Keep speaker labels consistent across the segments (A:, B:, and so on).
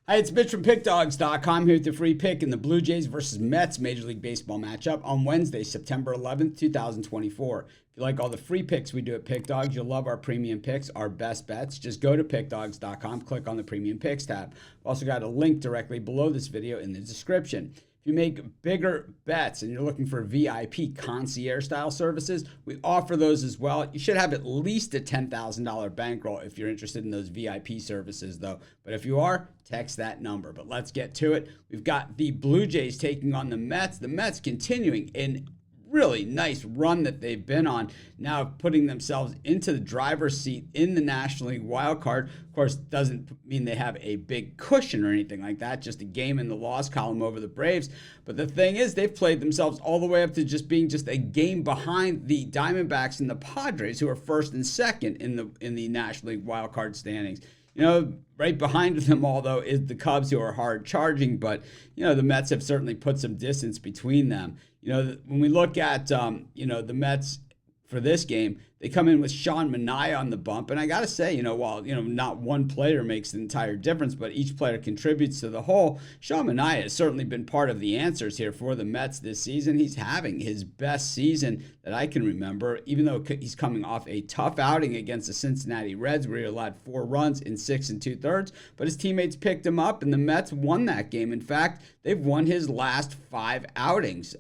A: Hi, it's Mitch from Pickdawgz.com here with the free pick in the Blue Jays versus Mets Major League Baseball matchup on Wednesday, September 11th, 2024. If you like all the free picks we do at Pickdawgz, you'll love our premium picks, our best bets. Just go to Pickdawgz.com, click on the premium picks tab. We've also got a link directly below this video in the description. If you make bigger bets and you're looking for VIP concierge style services, we offer those as well. You should have at least a $10,000 bankroll if you're interested in those VIP services though. But if you are, text that number. But let's get to it. We've got the Blue Jays taking on the Mets. The Mets continuing in really nice run that they've been on, now putting themselves into the driver's seat in the National League wild card. Of course, doesn't mean they have a big cushion or anything like that, just a game in the loss column over the Braves. But the thing is, they've played themselves all the way up to just being just a game behind the Diamondbacks and the Padres, who are first and second in the National League wild card standings. You know, right behind them all, though, is the Cubs, who are hard charging, but, you know, the Mets have certainly put some distance between them. You know, when we look at, the Mets for this game, they come in with Sean Manaea on the bump. And I got to say, while, not one player makes the entire difference, but each player contributes to the whole, Sean Manaea has certainly been part of the answers here for the Mets this season. He's having his best season that I can remember, even though he's coming off a tough outing against the Cincinnati Reds, where he allowed 4 runs in 6 2/3. But his teammates picked him up, and the Mets won that game. In fact, they've won his last 5 outings.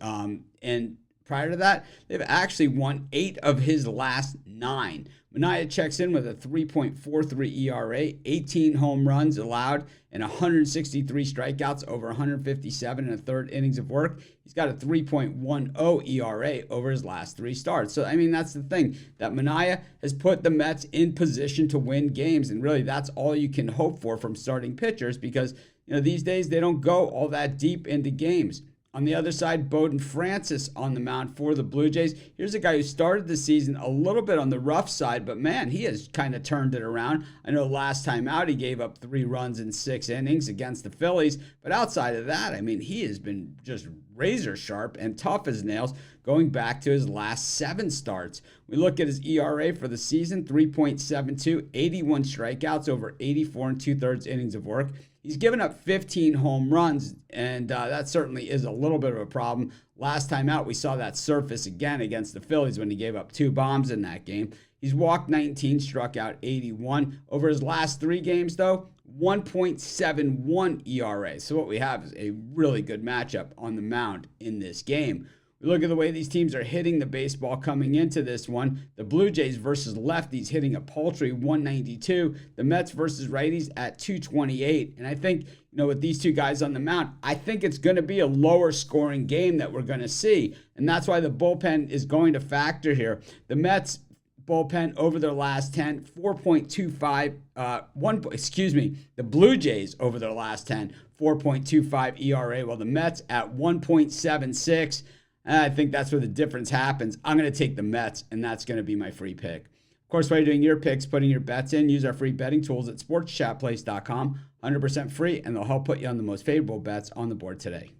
A: And prior to that, they've actually won 8 of his last 9. Manaea checks in with a 3.43 ERA, 18 home runs allowed, and 163 strikeouts over 157 and a third innings of work. He's got a 3.10 ERA over his last 3 starts. So, I mean, that's the thing, that Manaea has put the Mets in position to win games, and really that's all you can hope for from starting pitchers, because, these days they don't go all that deep into games. On the other side, Bowden Francis on the mound for the Blue Jays. Here's a guy who started the season a little bit on the rough side, but man, he has kind of turned it around. I know last time out he gave up 3 runs in 6 innings against the Phillies, but outside of that, I mean, he has been just razor sharp and tough as nails going back to his last 7 starts. We look at his ERA for the season, 3.72, 81 strikeouts over 84 2/3 innings of work. He's given up 15 home runs, and that certainly is a little bit of a problem. Last time out, we saw that surface again against the Phillies when he gave up 2 bombs in that game. He's walked 19, struck out 81. Over his last 3 games, though, 1.71 ERA. So what we have is a really good matchup on the mound in this game. We look at the way these teams are hitting the baseball coming into this one. The Blue Jays versus lefties hitting a paltry 192. The Mets versus righties at 228. And I think, with these 2 guys on the mound, I think it's going to be a lower scoring game that we're going to see. And that's why the bullpen is going to factor here. The Mets bullpen over their last 10, 4.25, the Blue Jays over their last 10, 4.25 ERA, while the Mets at 1.76. I think that's where the difference happens. I'm going to take the Mets, and that's going to be my free pick. Of course, while you're doing your picks, putting your bets in, use our free betting tools at sportschatplace.com. 100% free, and they'll help put you on the most favorable bets on the board today.